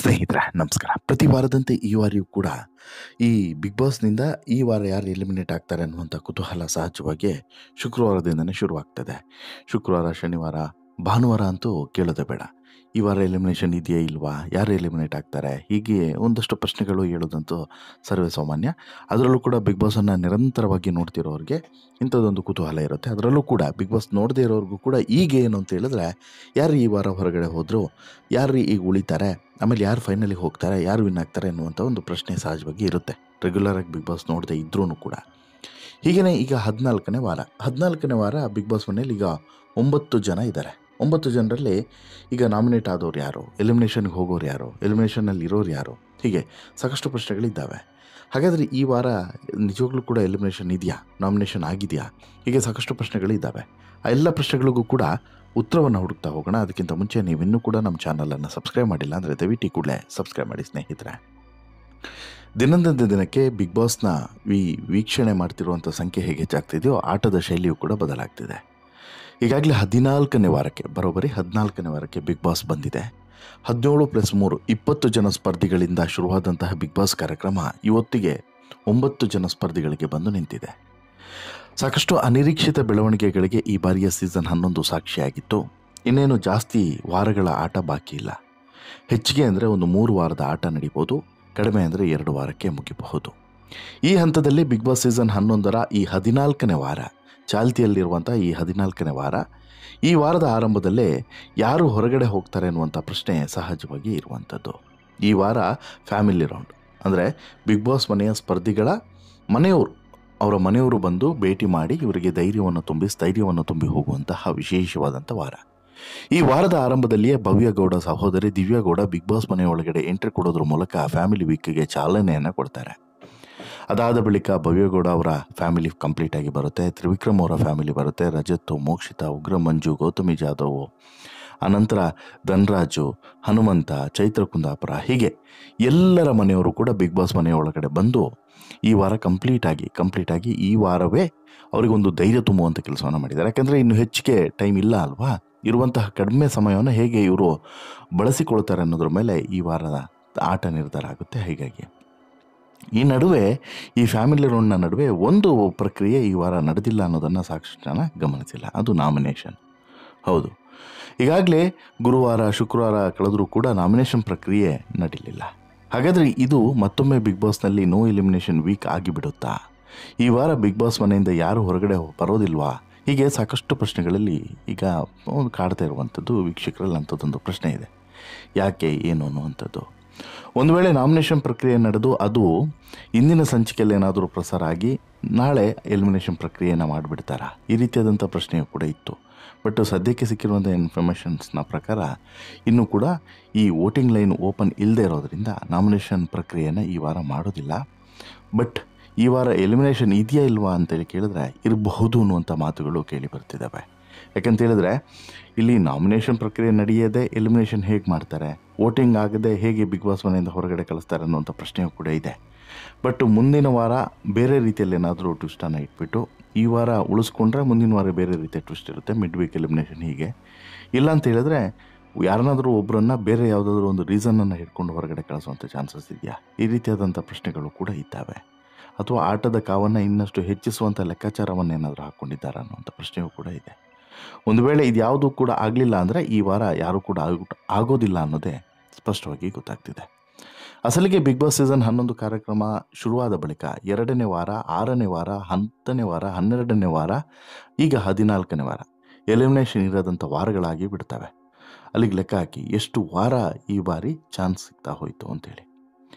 ಸ್ನೇಹಿತರೆ ನಮಸ್ಕಾರ. ಪ್ರತಿ ವಾರದಂತೆ ಈ ವಾರಿಯೂ ಕೂಡ ಈ ಬಿಗ್ ಬಾಸ್ನಿಂದ ಈ ವಾರ ಯಾರು ಎಲಿಮಿನೇಟ್ ಆಗ್ತಾರೆ ಅನ್ನುವಂಥ ಕುತೂಹಲ ಸಹಜವಾಗಿ ಶುಕ್ರವಾರದಿಂದನೇ ಶುರುವಾಗ್ತದೆ. ಶುಕ್ರವಾರ, ಶನಿವಾರ, ಭಾನುವಾರ ಅಂತೂ ಕೇಳೋದೇ ಬೇಡ. ಈ ವಾರ ಎಲಿಮಿನೇಷನ್ ಇದೆಯೇ ಇಲ್ವಾ, ಯಾರು ಎಲಿಮಿನೇಟ್ ಆಗ್ತಾರೆ, ಹೀಗೆ ಒಂದಷ್ಟು ಪ್ರಶ್ನೆಗಳು ಹೇಳೋದಂತೂ ಸರ್ವೇ ಸಾಮಾನ್ಯ. ಅದರಲ್ಲೂ ಕೂಡ ಬಿಗ್ ಬಾಸನ್ನು ನಿರಂತರವಾಗಿ ನೋಡ್ತಿರೋರಿಗೆ ಇಂಥದ್ದೊಂದು ಕುತೂಹಲ ಇರುತ್ತೆ. ಅದರಲ್ಲೂ ಕೂಡ ಬಿಗ್ ಬಾಸ್ ನೋಡದೇ ಇರೋರಿಗೂ ಕೂಡ ಈಗ ಏನು ಅಂತ ಹೇಳಿದ್ರೆ, ಯಾರು ಈ ವಾರ ಹೊರಗಡೆ ಹೋದರು, ಯಾರು ಈಗ ಉಳಿತಾರೆ, ಆಮೇಲೆ ಯಾರು ಫೈನಲಿಗೆ ಹೋಗ್ತಾರೆ, ಯಾರು ವಿನ್ ಆಗ್ತಾರೆ ಅನ್ನುವಂಥ ಒಂದು ಪ್ರಶ್ನೆ ಸಹಜವಾಗಿ ಇರುತ್ತೆ, ರೆಗ್ಯುಲರಾಗಿ ಬಿಗ್ ಬಾಸ್ ನೋಡದೆ ಇದ್ರೂ ಕೂಡ. ಹೀಗೆಯೇ ಈಗ 14ನೇ ವಾರ ಬಿಗ್ ಬಾಸ್ ಮನೇಲಿ ಈಗ 9 ಜನ ಇದ್ದಾರೆ. 9 ಜನರಲ್ಲಿ ಈಗ ನಾಮಿನೇಟ್ ಆದವ್ರು ಯಾರು, ಎಲಿಮಿನೇಷನ್ಗೆ ಹೋಗೋರು ಯಾರು, ಎಲಿಮಿನೇಷನಲ್ಲಿ ಇರೋರು ಯಾರು, ಹೀಗೆ ಸಾಕಷ್ಟು ಪ್ರಶ್ನೆಗಳಿದ್ದಾವೆ. ಹಾಗಾದರೆ ಈ ವಾರ ನಿಜವಾಗ್ಲೂ ಕೂಡ ಎಲಿಮಿನೇಷನ್ ಇದೆಯಾ, ನಾಮಿನೇಷನ್ ಆಗಿದೆಯಾ, ಹೀಗೆ ಸಾಕಷ್ಟು ಪ್ರಶ್ನೆಗಳಿದ್ದಾವೆ. ಆ ಎಲ್ಲ ಪ್ರಶ್ನೆಗಳಿಗೂ ಕೂಡ ಉತ್ತರವನ್ನು ಹುಡುಕ್ತಾ ಹೋಗೋಣ. ಅದಕ್ಕಿಂತ ಮುಂಚೆ ನೀವಿನ್ನೂ ಕೂಡ ನಮ್ಮ ಚಾನಲನ್ನು ಸಬ್ಸ್ಕ್ರೈಬ್ ಮಾಡಿಲ್ಲ ಅಂದರೆ ದಯವಿಟ್ಟು ಕೂಡಲೇ ಸಬ್ಸ್ಕ್ರೈಬ್ ಮಾಡಿ ಸ್ನೇಹಿತರೆ. ದಿನದಿಂದ ದಿನಕ್ಕೆ ಬಿಗ್ ಬಾಸ್ನ ವೀಕ್ಷಣೆ ಮಾಡ್ತಿರುವಂಥ ಸಂಖ್ಯೆ ಹೇಗೆ ಹೆಚ್ಚಾಗ್ತಿದೆಯೋ ಆಟದ ಶೈಲಿಯೂ ಕೂಡ ಬದಲಾಗ್ತಿದೆ. ಈಗಾಗಲೇ 14ನೇ ವಾರಕ್ಕೆ, ಬರೋಬ್ಬರಿ 14ನೇ ವಾರಕ್ಕೆ ಬಿಗ್ ಬಾಸ್ ಬಂದಿದೆ. 17+3 20 ಜನ ಸ್ಪರ್ಧಿಗಳಿಂದ ಶುರುವಾದಂತಹ ಬಿಗ್ ಬಾಸ್ ಕಾರ್ಯಕ್ರಮ ಇವತ್ತಿಗೆ 9 ಜನ ಸ್ಪರ್ಧಿಗಳಿಗೆ ಬಂದು ನಿಂತಿದೆ. ಸಾಕಷ್ಟು ಅನಿರೀಕ್ಷಿತ ಬೆಳವಣಿಗೆಗಳಿಗೆ ಈ ಬಾರಿಯ ಸೀಸನ್ 11 ಸಾಕ್ಷಿಯಾಗಿತ್ತು. ಇನ್ನೇನು ಜಾಸ್ತಿ ವಾರಗಳ ಆಟ ಬಾಕಿ ಇಲ್ಲ. ಹೆಚ್ಚಿಗೆ ಅಂದರೆ ಒಂದು 3 ವಾರದ ಆಟ ನಡೀಬೋದು, ಕಡಿಮೆ ಅಂದರೆ 2 ವಾರಕ್ಕೆ ಮುಗಿಬಹುದು. ಈ ಹಂತದಲ್ಲಿ ಬಿಗ್ ಬಾಸ್ ಸೀಸನ್ 11ರ ಈ 14ನೇ ವಾರ, ಚಾಲ್ತಿಯಲ್ಲಿರುವಂಥ ಈ 14ನೇ ವಾರ, ಈ ವಾರದ ಆರಂಭದಲ್ಲೇ ಯಾರು ಹೊರಗಡೆ ಹೋಗ್ತಾರೆ ಅನ್ನುವಂಥ ಪ್ರಶ್ನೆ ಸಹಜವಾಗಿ ಇರುವಂಥದ್ದು. ಈ ವಾರ ಫ್ಯಾಮಿಲಿ ರೌಂಡ್, ಅಂದರೆ ಬಿಗ್ ಬಾಸ್ ಮನೆಯ ಸ್ಪರ್ಧಿಗಳ ಅವರ ಮನೆಯವರು ಬಂದು ಭೇಟಿ ಮಾಡಿ ಇವರಿಗೆ ಧೈರ್ಯವನ್ನು ತುಂಬಿ, ಸ್ಥೈರ್ಯವನ್ನು ತುಂಬಿ ಹೋಗುವಂತಹ ವಿಶೇಷವಾದಂಥ ವಾರ. ಈ ವಾರದ ಆರಂಭದಲ್ಲಿಯೇ ಭವ್ಯ ಗೌಡ ಸಹೋದರಿ ದಿವ್ಯಾ ಗೌಡ ಬಿಗ್ ಬಾಸ್ ಮನೆಯೊಳಗಡೆ ಎಂಟ್ರಿ ಕೊಡೋದ್ರ ಮೂಲಕ ಫ್ಯಾಮಿಲಿ ವೀಕ್ಗೆ ಚಾಲನೆಯನ್ನು ಕೊಡ್ತಾರೆ. ಅದಾದ ಬಳಿಕ ಭವ್ಯಗೌಡ ಅವರ ಫ್ಯಾಮಿಲಿ ಕಂಪ್ಲೀಟ್ ಆಗಿ ಬರುತ್ತೆ, ತ್ರಿವಿಕ್ರಮ್ ಅವರ ಫ್ಯಾಮಿಲಿ ಬರುತ್ತೆ, ರಜತ್, ಮೋಕ್ಷಿತಾ, ಉಗ್ರ ಮಂಜು, ಗೌತಮಿ ಜಾಧವ್, ಅನಂತರ ಧನ್ರಾಜು, ಹನುಮಂತ, ಚೈತ್ರ ಕುಂದಾಪುರ, ಹೀಗೆ ಎಲ್ಲರ ಮನೆಯವರು ಕೂಡ ಬಿಗ್ ಬಾಸ್ ಮನೆಯೊಳಗಡೆ ಬಂದು ಈ ವಾರ ಕಂಪ್ಲೀಟ್ ಆಗಿ ಈ ವಾರವೇ ಅವರಿಗೊಂದು ಧೈರ್ಯ ತುಂಬುವಂಥ ಕೆಲಸವನ್ನು ಮಾಡಿದ್ದಾರೆ. ಯಾಕೆಂದರೆ ಇನ್ನು ಹೆಚ್ಚಿಗೆ ಟೈಮ್ ಇಲ್ಲ ಅಲ್ವಾ, ಇರುವಂತಹ ಕಡಿಮೆ ಸಮಯವನ್ನು ಹೇಗೆ ಇವರು ಬಳಸಿಕೊಳ್ತಾರೆ ಅನ್ನೋದ್ರ ಮೇಲೆ ಈ ವಾರದ ಆಟ ನಿರ್ಧಾರ ಆಗುತ್ತೆ. ಹೀಗಾಗಿ ಈ ನಡುವೆ, ಈ ಫ್ಯಾಮಿಲಿ ರೌಂಡ್ನ ನಡುವೆ ಒಂದು ಪ್ರಕ್ರಿಯೆ ಈ ವಾರ ನಡೆದಿಲ್ಲ ಅನ್ನೋದನ್ನು ಸಾಕಷ್ಟು ಜನ ಗಮನಿಸಿಲ್ಲ. ಅದು ನಾಮಿನೇಷನ್. ಹೌದು, ಈಗಾಗಲೇ ಗುರುವಾರ, ಶುಕ್ರವಾರ ಕಳೆದರೂ ಕೂಡ ನಾಮಿನೇಷನ್ ಪ್ರಕ್ರಿಯೆ ನಡೀಲಿಲ್ಲ. ಹಾಗಾದರೆ ಇದು ಮತ್ತೊಮ್ಮೆ ಬಿಗ್ ಬಾಸ್ನಲ್ಲಿ ನೋ ಎಲಿಮಿನೇಷನ್ ವೀಕ್ ಆಗಿಬಿಡುತ್ತಾ? ಈ ವಾರ ಬಿಗ್ ಬಾಸ್ ಮನೆಯಿಂದ ಯಾರು ಹೊರಗಡೆ ಬರೋದಿಲ್ವಾ? ಹೀಗೆ ಸಾಕಷ್ಟು ಪ್ರಶ್ನೆಗಳಲ್ಲಿ ಈಗ ಕಾಡ್ತಾ ಇರುವಂಥದ್ದು ವೀಕ್ಷಕರಲ್ಲಿ ಅಂಥದ್ದೊಂದು ಪ್ರಶ್ನೆ ಇದೆ. ಯಾಕೆ, ಏನು ಅನ್ನುವಂಥದ್ದು. ಒಂದು ವೇಳೆ ನಾಮಿನೇಷನ್ ಪ್ರಕ್ರಿಯೆ ನಡೆದು ಅದು ಇಂದಿನ ಸಂಚಿಕೆಯಲ್ಲಿ ಏನಾದರೂ ಪ್ರಸಾರ ಆಗಿ ನಾಳೆ ಎಲಿಮಿನೇಷನ್ ಪ್ರಕ್ರಿಯೆಯನ್ನು ಮಾಡಿಬಿಡ್ತಾರಾ, ಈ ರೀತಿಯಾದಂಥ ಪ್ರಶ್ನೆಯೂ ಕೂಡ ಇತ್ತು. ಬಟ್ ಸದ್ಯಕ್ಕೆ ಸಿಕ್ಕಿರುವಂಥ ಇನ್ಫಾರ್ಮೇಷನ್ಸ್ನ ಪ್ರಕಾರ ಇನ್ನೂ ಕೂಡ ಈ ವೋಟಿಂಗ್ ಲೈನ್ ಓಪನ್ ಇಲ್ಲದೆ ಇರೋದರಿಂದ ನಾಮಿನೇಷನ್ ಪ್ರಕ್ರಿಯೆಯನ್ನು ಈ ವಾರ ಮಾಡೋದಿಲ್ಲ. ಬಟ್ ಈ ವಾರ ಎಲಿಮಿನೇಷನ್ ಇದೆಯಾ ಇಲ್ವಾ ಅಂತೇಳಿ ಕೇಳಿದ್ರೆ ಇರಬಹುದು ಅನ್ನುವಂಥ ಮಾತುಗಳು ಕೇಳಿ ಬರ್ತಿದ್ದಾವೆ. ಯಾಕಂತೇಳಿದ್ರೆ ಇಲ್ಲಿ ನಾಮಿನೇಷನ್ ಪ್ರಕ್ರಿಯೆ ನಡೆಯದೆ ಎಲಿಮಿನೇಷನ್ ಹೇಗೆ ಮಾಡ್ತಾರೆ, ವೋಟಿಂಗ್ ಆಗದೆ ಹೇಗೆ ಬಿಗ್ ಬಾಸ್ ಮನೆಯಿಂದ ಹೊರಗಡೆ ಕಳಿಸ್ತಾರೆ ಅನ್ನುವಂಥ ಪ್ರಶ್ನೆಯೂ ಕೂಡ ಇದೆ. ಬಟ್ ಮುಂದಿನ ವಾರ ಬೇರೆ ರೀತಿಯಲ್ಲಿ ಏನಾದರೂ ಟ್ವಿಸ್ಟನ್ನು ಇಟ್ಬಿಟ್ಟು ಈ ವಾರ ಉಳಿಸ್ಕೊಂಡ್ರೆ ಮುಂದಿನ ವಾರ ಬೇರೆ ರೀತಿಯ ಟ್ವಿಸ್ಟ್ ಇರುತ್ತೆ, ಮಿಡ್ ವೀಕ್ ಎಲಿಮಿನೇಷನ್. ಹೀಗೆ ಇಲ್ಲ ಅಂತ ಹೇಳಿದ್ರೆ ಯಾರನ್ನಾದರೂ ಒಬ್ಬರನ್ನು ಬೇರೆ ಯಾವುದಾದ್ರೂ ಒಂದು ರೀಸನನ್ನು ಹಿಡ್ಕೊಂಡು ಹೊರಗಡೆ ಕಳಿಸುವಂಥ ಚಾನ್ಸಸ್ ಇದೆಯಾ, ಈ ರೀತಿಯಾದಂಥ ಪ್ರಶ್ನೆಗಳು ಕೂಡ ಇದ್ದಾವೆ. ಅಥವಾ ಆಟದ ಕಾವನ್ನು ಇನ್ನಷ್ಟು ಹೆಚ್ಚಿಸುವಂಥ ಲೆಕ್ಕಾಚಾರವನ್ನೇನಾದರೂ ಹಾಕ್ಕೊಂಡಿದ್ದಾರೆ ಅನ್ನುವಂಥ ಪ್ರಶ್ನೆಯೂ ಕೂಡ ಇದೆ. ಒಂದು ವೇಳೆ ಇದು ಯಾವುದೂ ಕೂಡ ಆಗಲಿಲ್ಲ ಅಂದರೆ ಈ ವಾರ ಯಾರೂ ಕೂಡ ಆಗೋದಿಲ್ಲ ಅನ್ನೋದೇ ಸ್ಪಷ್ಟವಾಗಿ ಗೊತ್ತಾಗ್ತಿದೆ. ಅಸಲಿಗೆ ಬಿಗ್ ಬಾಸ್ ಸೀಸನ್ 11 ಕಾರ್ಯಕ್ರಮ ಶುರುವಾದ ಬಳಿಕ 2ನೇ ವಾರ, 6ನೇ ವಾರ, 10ನೇ ವಾರ, 12ನೇ ವಾರ, ಈಗ 14ನೇ ವಾರ ಎಲಿಮಿನೇಷನ್ ಇರೋದಂಥ ವಾರಗಳಾಗಿ ಬಿಡ್ತವೆ. ಅಲ್ಲಿಗೆ ಲೆಕ್ಕ ಹಾಕಿ ಎಷ್ಟು ವಾರ ಈ ಬಾರಿ ಚಾನ್ಸ್ ಸಿಗ್ತಾ ಹೋಯಿತು ಅಂತೇಳಿ.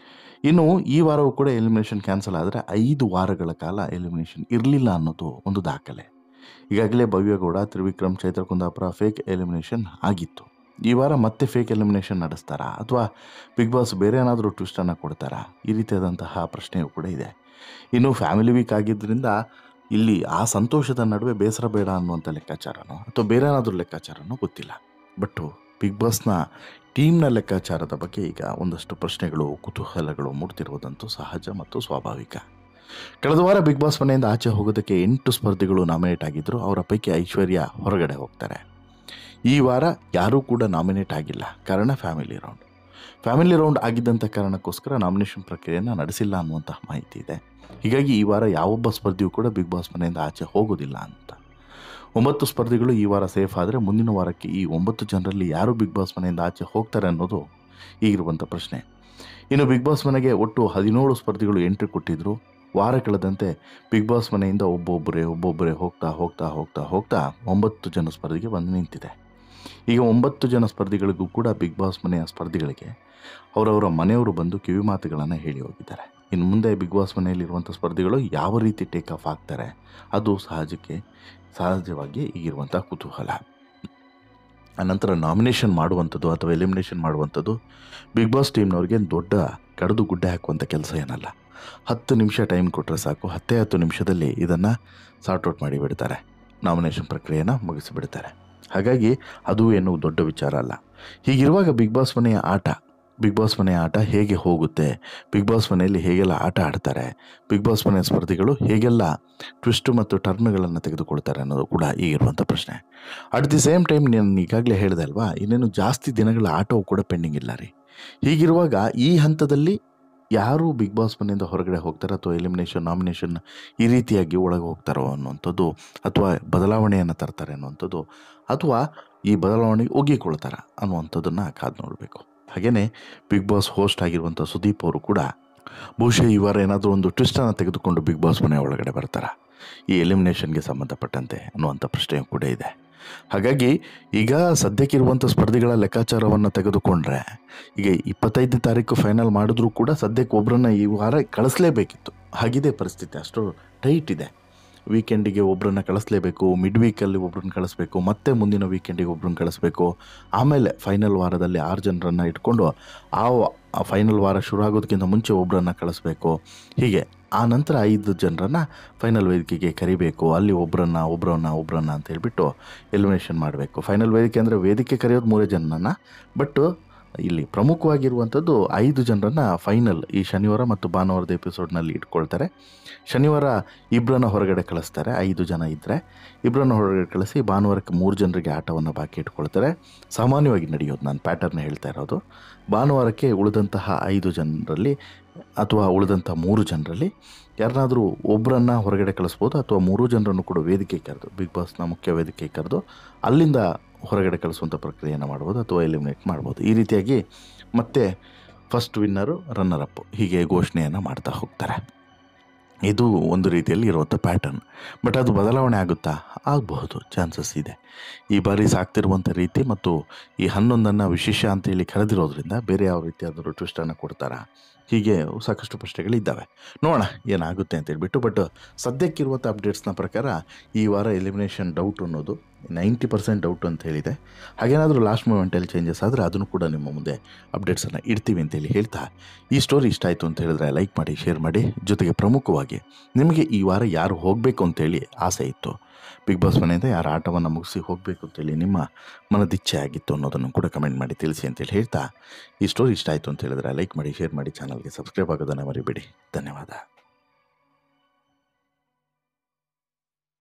ಇನ್ನು ಈ ವಾರವೂ ಕೂಡ ಎಲಿಮಿನೇಷನ್ ಕ್ಯಾನ್ಸಲ್ ಆದರೆ 5 ವಾರಗಳ ಕಾಲ ಎಲಿಮಿನೇಷನ್ ಇರಲಿಲ್ಲ ಅನ್ನೋದು ಒಂದು ದಾಖಲೆ. ಈಗಾಗಲೇ ಭವ್ಯಗೌಡ, ತ್ರಿವಿಕ್ರಮ್, ಚೈತ್ರ ಕುಂದಾಪುರ ಫೇಕ್ ಎಲಿಮಿನೇಷನ್ ಆಗಿತ್ತು. ಈ ವಾರ ಮತ್ತೆ ಫೇಕ್ ಎಲಿಮಿನೇಷನ್ ನಡೆಸ್ತಾರಾ, ಅಥವಾ ಬಿಗ್ ಬಾಸ್ ಬೇರೆ ಏನಾದರೂ ಟ್ವಿಸ್ಟನ್ನು ಕೊಡ್ತಾರಾ, ಈ ರೀತಿಯಾದಂತಹ ಪ್ರಶ್ನೆಯೂ ಕೂಡ ಇದೆ. ಇನ್ನು ಫ್ಯಾಮಿಲಿ ವೀಕ್ ಆಗಿದ್ದರಿಂದ ಇಲ್ಲಿ ಆ ಸಂತೋಷದ ನಡುವೆ ಬೇಸರ ಬೇಡ ಅನ್ನುವಂಥ ಲೆಕ್ಕಾಚಾರನೋ ಅಥವಾ ಬೇರೆ ಏನಾದರೂ ಲೆಕ್ಕಾಚಾರನೋ ಗೊತ್ತಿಲ್ಲ. ಬಟ್ ಬಿಗ್ ಬಾಸ್ನ ಟೀಮ್ನ ಲೆಕ್ಕಾಚಾರದ ಬಗ್ಗೆ ಈಗ ಒಂದಷ್ಟು ಪ್ರಶ್ನೆಗಳು, ಕುತೂಹಲಗಳು ಮೂಡ್ತಿರುವುದಂತೂ ಸಹಜ ಮತ್ತು ಸ್ವಾಭಾವಿಕ. ಕಳೆದ ವಾರ ಬಿಗ್ ಬಾಸ್ ಮನೆಯಿಂದ ಆಚೆ ಹೋಗೋದಕ್ಕೆ 8 ಸ್ಪರ್ಧಿಗಳು ನಾಮಿನೇಟ್ ಆಗಿದ್ದರು. ಅವರ ಪೈಕಿ ಐಶ್ವರ್ಯ ಹೊರಗಡೆ ಹೋಗ್ತಾರೆ. ಈ ವಾರ ಯಾರೂ ಕೂಡ ನಾಮಿನೇಟ್ ಆಗಿಲ್ಲ. ಕಾರಣ ಫ್ಯಾಮಿಲಿ ರೌಂಡ್. ಫ್ಯಾಮಿಲಿ ರೌಂಡ್ ಆಗಿದ್ದಂಥ ಕಾರಣಕ್ಕೋಸ್ಕರ ನಾಮಿನೇಷನ್ ಪ್ರಕ್ರಿಯೆಯನ್ನು ನಡೆಸಿಲ್ಲ ಅನ್ನುವಂತಹ ಮಾಹಿತಿ ಇದೆ. ಹೀಗಾಗಿ ಈ ವಾರ ಯಾವೊಬ್ಬ ಸ್ಪರ್ಧಿಯೂ ಕೂಡ ಬಿಗ್ ಬಾಸ್ ಮನೆಯಿಂದ ಆಚೆ ಹೋಗೋದಿಲ್ಲ ಅಂತ. 9 ಸ್ಪರ್ಧಿಗಳು ಈ ವಾರ ಸೇಫ್ ಆದರೆ ಮುಂದಿನ ವಾರಕ್ಕೆ ಈ 9 ಜನರಲ್ಲಿ ಯಾರು ಬಿಗ್ ಬಾಸ್ ಮನೆಯಿಂದ ಆಚೆ ಹೋಗ್ತಾರೆ ಅನ್ನೋದು ಈಗಿರುವಂಥ ಪ್ರಶ್ನೆ. ಇನ್ನು ಬಿಗ್ ಬಾಸ್ ಮನೆಗೆ ಒಟ್ಟು 17 ಸ್ಪರ್ಧಿಗಳು ಎಂಟ್ರಿ ಕೊಟ್ಟಿದ್ದರು. ವಾರ ಕಳೆದಂತೆ ಬಿಗ್ ಬಾಸ್ ಮನೆಯಿಂದ ಒಬ್ಬೊಬ್ಬರೇ ಹೋಗ್ತಾ 9 ಜನ ಸ್ಪರ್ಧೆಗೆ ಬಂದು ನಿಂತಿದೆ. ಈಗ 9 ಜನ ಸ್ಪರ್ಧಿಗಳಿಗೂ ಕೂಡ ಬಿಗ್ ಬಾಸ್ ಮನೆಯ ಸ್ಪರ್ಧಿಗಳಿಗೆ ಅವರವರ ಮನೆಯವರು ಬಂದು ಕಿವಿ ಮಾತುಗಳನ್ನು ಹೇಳಿ ಹೋಗಿದ್ದಾರೆ. ಇನ್ನು ಮುಂದೆ ಬಿಗ್ ಬಾಸ್ ಮನೆಯಲ್ಲಿರುವಂಥ ಸ್ಪರ್ಧಿಗಳು ಯಾವ ರೀತಿ ಟೇಕ್ ಆಫ್ ಆಗ್ತಾರೆ ಅದು ಸಹಜವಾಗಿ ಈಗಿರುವಂಥ ಕುತೂಹಲ. ಅನಂತರ ನಾಮಿನೇಷನ್ ಮಾಡುವಂಥದ್ದು ಅಥವಾ ಎಲಿಮಿನೇಷನ್ ಮಾಡುವಂಥದ್ದು ಬಿಗ್ ಬಾಸ್ ಟೀಮ್ನವ್ರಿಗೆ ದೊಡ್ಡ ಕಡಿದು ಗುಡ್ಡೆ ಹಾಕುವಂಥ ಕೆಲಸ ಏನಲ್ಲ. 10 ನಿಮಿಷ ಟೈಮ್ ಕೊಟ್ಟರೆ ಸಾಕು. 10 ನಿಮಿಷದಲ್ಲಿ ಇದನ್ನು ಸಾರ್ಟ್ಔಟ್ ಮಾಡಿಬಿಡ್ತಾರೆ, ನಾಮಿನೇಷನ್ ಪ್ರಕ್ರಿಯೆಯನ್ನು ಮುಗಿಸಿಬಿಡ್ತಾರೆ. ಹಾಗಾಗಿ ಅದು ಏನು ದೊಡ್ಡ ವಿಚಾರ ಅಲ್ಲ. ಹೀಗಿರುವಾಗ ಬಿಗ್ ಬಾಸ್ ಮನೆಯ ಆಟ ಹೇಗೆ ಹೋಗುತ್ತೆ, ಬಿಗ್ ಬಾಸ್ ಮನೆಯಲ್ಲಿ ಹೇಗೆಲ್ಲ ಆಟ ಆಡ್ತಾರೆ, ಬಿಗ್ ಬಾಸ್ ಮನೆಯ ಸ್ಪರ್ಧಿಗಳು ಹೇಗೆಲ್ಲ ಟ್ವಿಸ್ಟ್ ಮತ್ತು ಟರ್ನ್ಗಳನ್ನು ತೆಗೆದುಕೊಳ್ತಾರೆ ಅನ್ನೋದು ಕೂಡ ಈಗಿರುವಂಥ ಪ್ರಶ್ನೆ. ಅಟ್ ದಿ ಸೇಮ್ ಟೈಮ್ ನಾನು ಈಗಾಗಲೇ ಹೇಳಿದೆ ಅಲ್ವಾ, ಇನ್ನೇನು ಜಾಸ್ತಿ ದಿನಗಳ ಆಟವು ಕೂಡ ಪೆಂಡಿಂಗ್ ಇಲ್ಲ ರೀ. ಹೀಗಿರುವಾಗ ಈ ಹಂತದಲ್ಲಿ ಯಾರು ಬಿಗ್ ಬಾಸ್ ಮನೆಯಿಂದ ಹೊರಗಡೆ ಹೋಗ್ತಾರೆ ಅಥವಾ ಎಲಿಮಿನೇಷನ್ ನಾಮಿನೇಷನ್ ಈ ರೀತಿಯಾಗಿ ಒಳಗೆ ಹೋಗ್ತಾರೋ ಅನ್ನುವಂಥದ್ದು, ಅಥವಾ ಬದಲಾವಣೆಯನ್ನು ತರ್ತಾರೆ ಅನ್ನುವಂಥದ್ದು, ಅಥವಾ ಈ ಬದಲಾವಣೆಗೆ ಒಗ್ಗಿಕೊಳ್ತಾರ ಅನ್ನುವಂಥದ್ದನ್ನು ಕಾದು ನೋಡಬೇಕು. ಹಾಗೆಯೇ ಬಿಗ್ ಬಾಸ್ ಹೋಸ್ಟ್ ಆಗಿರುವಂಥ ಸುದೀಪ್ ಅವರು ಕೂಡ ಬಹುಶಃ ಈ ವಾರ ಏನಾದರೂ ಒಂದು ಟ್ವಿಸ್ಟನ್ನು ತೆಗೆದುಕೊಂಡು ಬಿಗ್ ಬಾಸ್ ಮನೆ ಒಳಗಡೆ ಬರ್ತಾರಾ ಈ ಎಲಿಮಿನೇಷನ್ಗೆ ಸಂಬಂಧಪಟ್ಟಂತೆ ಅನ್ನುವಂಥ ಪ್ರಶ್ನೆಯೂ ಕೂಡ ಇದೆ. ಹಾಗಾಗಿ ಈಗ ಸದ್ಯಕ್ಕಿರುವಂಥ ಸ್ಪರ್ಧಿಗಳ ಲೆಕ್ಕಾಚಾರವನ್ನು ತೆಗೆದುಕೊಂಡ್ರೆ ಈಗ 25ನೇ ತಾರೀಕು ಫೈನಲ್ ಮಾಡಿದ್ರೂ ಕೂಡ ಸದ್ಯಕ್ಕೆ ಒಬ್ಬರನ್ನ ಈ ವಾರ ಕಳಿಸ್ಲೇಬೇಕಿತ್ತು. ಹಾಗಿದೆ ಪರಿಸ್ಥಿತಿ, ಅಷ್ಟು ಟೈಟ್ ಇದೆ. ವೀಕೆಂಡಿಗೆ ಒಬ್ಬರನ್ನ ಕಳಿಸ್ಲೇಬೇಕು, ಮಿಡ್ ವೀಕಲ್ಲಿ ಒಬ್ಬರನ್ನ ಕಳಿಸ್ಬೇಕು, ಮತ್ತೆ ಮುಂದಿನ ವೀಕೆಂಡಿಗೆ ಒಬ್ಬರನ್ನ ಕಳಿಸ್ಬೇಕು, ಆಮೇಲೆ ಫೈನಲ್ ವಾರದಲ್ಲಿ 6 ಜನರನ್ನು ಇಟ್ಕೊಂಡು ಆ ಫೈನಲ್ ವಾರ ಶುರು ಆಗೋದಕ್ಕಿಂತ ಮುಂಚೆ ಒಬ್ಬರನ್ನ ಕಳಿಸ್ಬೇಕು. ಹೀಗೆ ಆ ನಂತರ 5 ಜನರನ್ನು ಫೈನಲ್ ವೇದಿಕೆಗೆ ಕರಿಬೇಕು. ಅಲ್ಲಿ ಒಬ್ಬರನ್ನ ಅಂತ ಹೇಳ್ಬಿಟ್ಟು ಎಲಿಮಿನೇಷನ್ ಮಾಡಬೇಕು. ಫೈನಲ್ ವೇದಿಕೆ ಅಂದರೆ ವೇದಿಕೆ ಕರೆಯೋದು 3 ಜನರನ್ನು, ಬಟ್ ಇಲ್ಲಿ ಪ್ರಮುಖವಾಗಿರುವಂಥದ್ದು 5 ಜನರನ್ನು ಫೈನಲ್ ಈ ಶನಿವಾರ ಮತ್ತು ಭಾನುವಾರದ ಎಪಿಸೋಡ್ನಲ್ಲಿ ಇಟ್ಕೊಳ್ತಾರೆ. ಶನಿವಾರ 2 ಹೊರಗಡೆ ಕಳಿಸ್ತಾರೆ. 5 ಜನ ಇದ್ದರೆ 2 ಹೊರಗಡೆ ಕಳಿಸಿ ಭಾನುವಾರಕ್ಕೆ 3 ಜನರಿಗೆ ಆಟವನ್ನು ಬಾಕಿ ಇಟ್ಕೊಳ್ತಾರೆ. ಸಾಮಾನ್ಯವಾಗಿ ನಡೆಯೋದು, ನಾನು ಪ್ಯಾಟರ್ನ್ ಹೇಳ್ತಾ ಇರೋದು. ಭಾನುವಾರಕ್ಕೆ ಉಳಿದಂತಹ 5 ಜನರಲ್ಲಿ ಅಥವಾ ಉಳಿದಂಥ 3 ಜನರಲ್ಲಿ ಯಾರನ್ನಾದರೂ ಒಬ್ಬರನ್ನು ಹೊರಗಡೆ ಕಳಿಸ್ಬೋದು, ಅಥವಾ 3 ಜನರನ್ನು ಕೂಡ ವೇದಿಕೆ ಕರೆದು ಬಿಗ್ ಬಾಸ್ನ ಮುಖ್ಯ ವೇದಿಕೆ ಕರೆದು ಅಲ್ಲಿಂದ ಹೊರಗಡೆ ಕಳಿಸುವಂಥ ಪ್ರಕ್ರಿಯೆಯನ್ನು ಮಾಡ್ಬೋದು ಅಥವಾ ಎಲಿಮಿನೇಟ್ ಮಾಡ್ಬೋದು. ಈ ರೀತಿಯಾಗಿ ಮತ್ತೆ ಫಸ್ಟ್ ವಿನ್ನರು, ರನ್ನರ್ ಅಪ್ ಹೀಗೆ ಘೋಷಣೆಯನ್ನು ಮಾಡ್ತಾ ಹೋಗ್ತಾರೆ. ಇದು ಒಂದು ರೀತಿಯಲ್ಲಿ ಇರುವಂಥ ಪ್ಯಾಟರ್ನ್. ಬಟ್ ಅದು ಬದಲಾವಣೆ ಆಗುತ್ತಾ? ಆಗಬಹುದು, ಚಾನ್ಸಸ್ ಇದೆ. ಈ ಬಾರಿ ಸಾಕ್ತಿರುವಂಥ ರೀತಿ ಮತ್ತು ಈ 11 ವಿಶೇಷ ಅಂತೇಳಿ ಕರೆದಿರೋದ್ರಿಂದ ಬೇರೆ ಯಾವ ರೀತಿಯಾದರೂ ಟ್ವಿಸ್ಟನ್ನು ಕೊಡ್ತಾರಾ, ಹೀಗೆ ಸಾಕಷ್ಟು ಪ್ರಶ್ನೆಗಳಿದ್ದಾವೆ. ನೋಡೋಣ ಏನಾಗುತ್ತೆ ಅಂತೇಳ್ಬಿಟ್ಟು. ಬಟ್ ಸದ್ಯಕ್ಕಿರುವಂಥ ಅಪ್ಡೇಟ್ಸ್ನ ಪ್ರಕಾರ ಈ ವಾರ ಎಲಿಮಿನೇಷನ್ ಡೌಟ್ ಅನ್ನೋದು 90% ಡೌಟ್ ಅಂತ ಹೇಳಿದೆ. ಹಾಗೇನಾದರೂ ಲಾಸ್ಟ್ ಮೂಮೆಂಟಲ್ಲಿ ಚೇಂಜಸ್ ಆದರೆ ಅದನ್ನು ಕೂಡ ನಿಮ್ಮ ಮುಂದೆ ಅಪ್ಡೇಟ್ಸನ್ನು ಇಡ್ತೀವಿ ಅಂತೇಳಿ ಹೇಳ್ತಾ, ಈ ಸ್ಟೋರಿ ಇಷ್ಟ ಆಯಿತು ಅಂತ ಹೇಳಿದ್ರೆ ಲೈಕ್ ಮಾಡಿ, ಶೇರ್ ಮಾಡಿ. ಜೊತೆಗೆ ಪ್ರಮುಖವಾಗಿ ನಿಮಗೆ ಈ ವಾರ ಯಾರು ಹೋಗಬೇಕು ಅಂತೇಳಿ ಆಸೆ ಇತ್ತು, ಬಿಗ್ ಬಾಸ್ ಮನೆಯಿಂದ ಯಾರು ಆಟವನ್ನು ಮುಗಿಸಿ ಹೋಗಬೇಕು ಅಂತೇಳಿ ನಿಮ್ಮ ಮನದಿಚ್ಛೆ ಆಗಿತ್ತು ಅನ್ನೋದನ್ನು ಕೂಡ ಕಮೆಂಟ್ ಮಾಡಿ ತಿಳಿಸಿ ಅಂತೇಳಿ ಹೇಳ್ತಾ, ಈ ಸ್ಟೋರಿ ಇಷ್ಟ ಆಯಿತು ಅಂತ ಹೇಳಿದ್ರೆ ಲೈಕ್ ಮಾಡಿ, ಶೇರ್ ಮಾಡಿ, ಚಾನಲ್ಗೆ ಸಬ್ಸ್ಕ್ರೈಬ್ ಆಗೋದನ್ನು ಮರಿಬೇಡಿ. ಧನ್ಯವಾದ.